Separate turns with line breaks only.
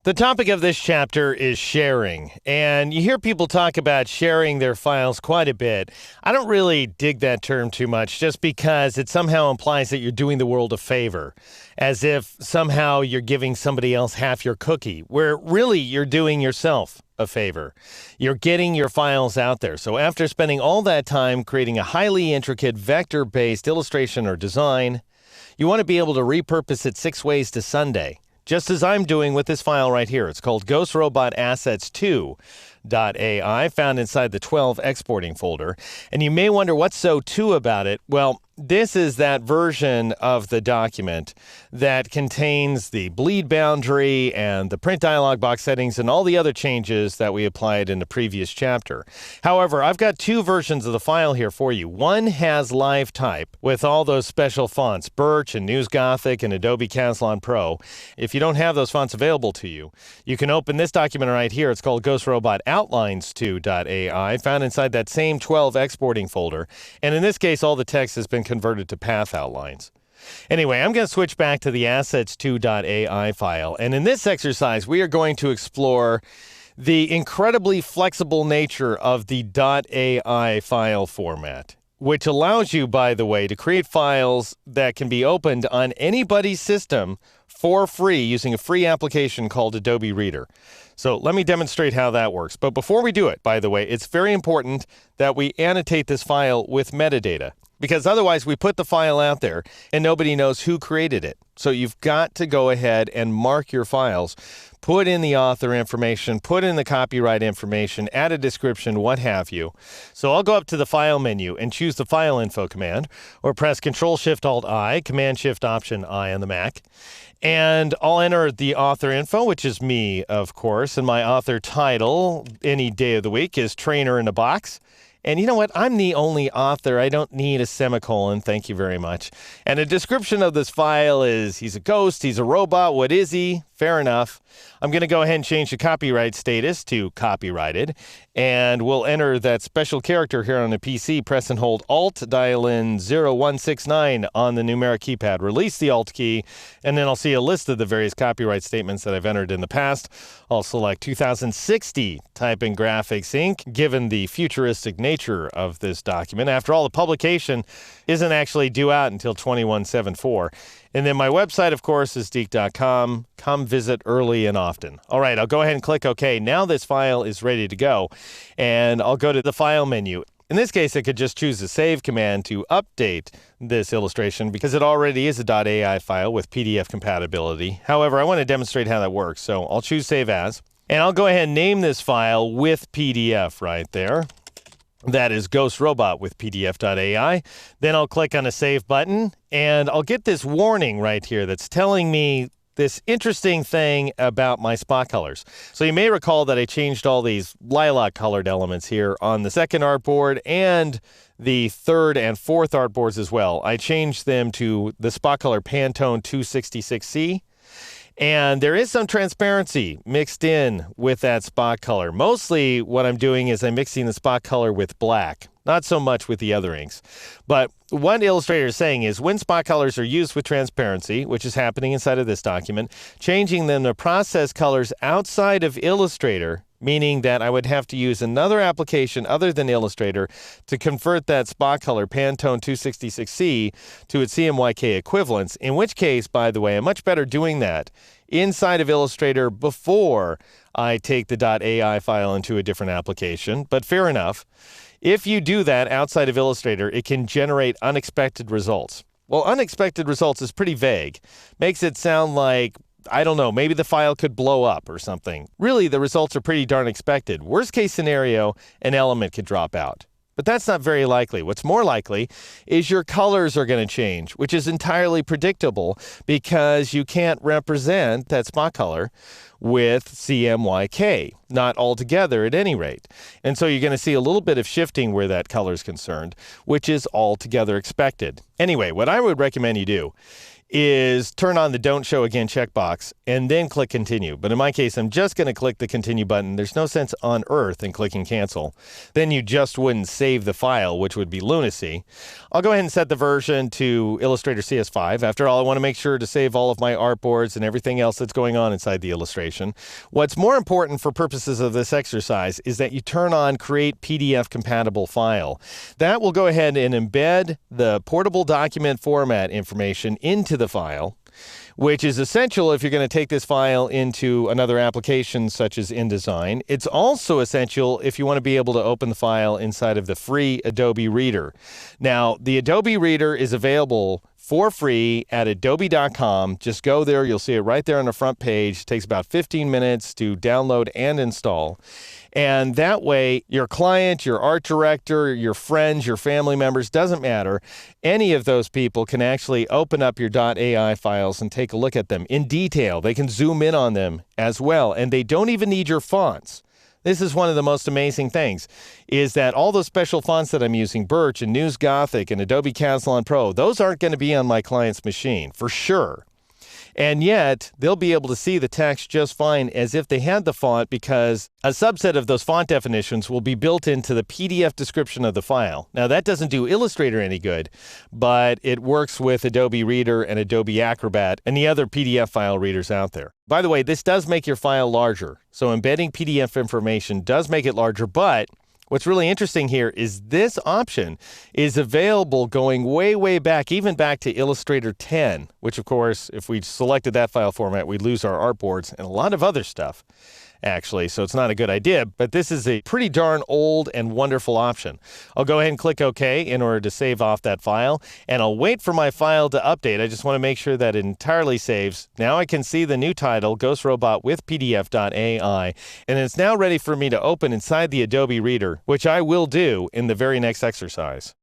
The topic of this chapter is sharing, and you hear people talk about sharing their files quite a bit. I don't really dig that term too much just because it somehow implies that you're doing the world a favor, as if somehow you're giving somebody else half your cookie, where really you're doing yourself a favor. You're getting your files out there. So after spending all that time creating a highly intricate vector-based illustration or design, you want to be able to repurpose it 6 ways to Sunday. Just as I'm doing with this file right here. It's called Ghost Robot Assets 2.ai, found inside the 12 exporting folder. And you may wonder what's so 2 about it. Well, this is that version of the document that contains the bleed boundary and the print dialog box settings and all the other changes that we applied in the previous chapter. However, I've got 2 versions of the file here for you. One has live type with all those special fonts, Birch and News Gothic and Adobe Caslon Pro. If you don't have those fonts available to you, you can open this document right here. It's called Ghost Robot Outlines 2.ai, found inside that same 12 exporting folder. And in this case, all the text has been converted to path outlines. Anyway, I'm going to switch back to the assets2.ai file. And in this exercise, we are going to explore the incredibly flexible nature of the .ai file format, which allows you, by the way, to create files that can be opened on anybody's system for free using a free application called Adobe Reader. So let me demonstrate how that works. But before we do it, by the way, it's very important that we annotate this file with metadata, because otherwise we put the file out there and nobody knows who created it. So you've got to go ahead and mark your files, put in the author information, put in the copyright information, add a description, what have you. So I'll go up to the File menu and choose the File Info command, or press Control-Shift-Alt-I, Command-Shift-Option-I on the Mac. And I'll enter the author info, which is me, of course, and my author title any day of the week is Trainer in a Box. And you know what? I'm the only author. I don't need a semicolon. Thank you very much. And a description of this file is he's a ghost, he's a robot. What is he? Fair enough. I'm going to go ahead and change the copyright status to copyrighted. And we'll enter that special character here on the PC. Press and hold Alt, dial in 0169 on the numeric keypad. Release the Alt key, and then I'll see a list of the various copyright statements that I've entered in the past. I'll select 2060, type in Graphics Inc., given the futuristic nature of this document. After all, the publication isn't actually due out until 2174. And then my website, of course, is Deke.com. Come visit early and often. All right, I'll go ahead and click OK. Now this file is ready to go. And I'll go to the File menu. In this case, I could just choose the Save command to update this illustration because it already is a .ai file with PDF compatibility. However, I want to demonstrate how that works. So I'll choose Save As. And I'll go ahead and name this file with PDF right there. That is Ghost Robot with PDF.ai. Then I'll click on a Save button, and I'll get this warning right here that's telling me this interesting thing about my spot colors. So you may recall that I changed all these lilac colored elements here on the second artboard and the third and fourth artboards as well. I changed them to the spot color Pantone 266C. And there is some transparency mixed in with that spot color. Mostly what I'm doing is I'm mixing the spot color with black, not so much with the other inks. But what Illustrator is saying is when spot colors are used with transparency, which is happening inside of this document, changing them to process colors outside of Illustrator, meaning that I would have to use another application other than Illustrator to convert that spot color Pantone 266C to its CMYK equivalents, in which case, by the way, I'm much better doing that inside of Illustrator before I take the .ai file into a different application. But fair enough. If you do that outside of Illustrator, it can generate unexpected results. Well, unexpected results is pretty vague. Makes it sound like, I don't know, maybe the file could blow up or something. Really, the results are pretty darn expected. Worst case scenario, an element could drop out. But that's not very likely. What's more likely is your colors are going to change, which is entirely predictable because you can't represent that spot color with CMYK, not altogether at any rate. And so you're going to see a little bit of shifting where that color is concerned, which is altogether expected. Anyway, what I would recommend you do is turn on the don't show again checkbox and then click continue. But in my case, I'm just going to click the continue button. There's no sense on earth in clicking cancel. Then you just wouldn't save the file, which would be lunacy. I'll go ahead and set the version to Illustrator CS5. After all, I want to make sure to save all of my artboards and everything else that's going on inside the illustration. What's more important for purposes of this exercise is that you turn on Create PDF Compatible File. That will go ahead and embed the portable document format information into the file, which is essential if you're going to take this file into another application such as InDesign. It's also essential if you want to be able to open the file inside of the free Adobe Reader. Now, the Adobe Reader is available for free at adobe.com. Just go there. You'll see it right there on the front page. It takes about 15 minutes to download and install. And that way, your client, your art director, your friends, your family members, doesn't matter. Any of those people can actually open up your .ai files and take a look at them in detail. They can zoom in on them as well, and they don't even need your fonts. This is one of the most amazing things, is that all those special fonts that I'm using, Birch and News Gothic and Adobe Caslon Pro, those aren't going to be on my client's machine, for sure. And yet, they'll be able to see the text just fine as if they had the font, because a subset of those font definitions will be built into the PDF description of the file. Now, that doesn't do Illustrator any good, but it works with Adobe Reader and Adobe Acrobat and the other PDF file readers out there. By the way, this does make your file larger. So embedding PDF information does make it larger, but what's really interesting here is this option is available going way, way back, even back to Illustrator 10, which, of course, if we selected that file format, we'd lose our artboards and a lot of other stuff, actually. So it's not a good idea, but this is a pretty darn old and wonderful option. I'll go ahead and click OK in order to save off that file, and I'll wait for my file to update. I just want to make sure that it entirely saves. Now I can see the new title, Ghost Robot with PDF.ai, and it's now ready for me to open inside the Adobe Reader, which I will do in the very next exercise.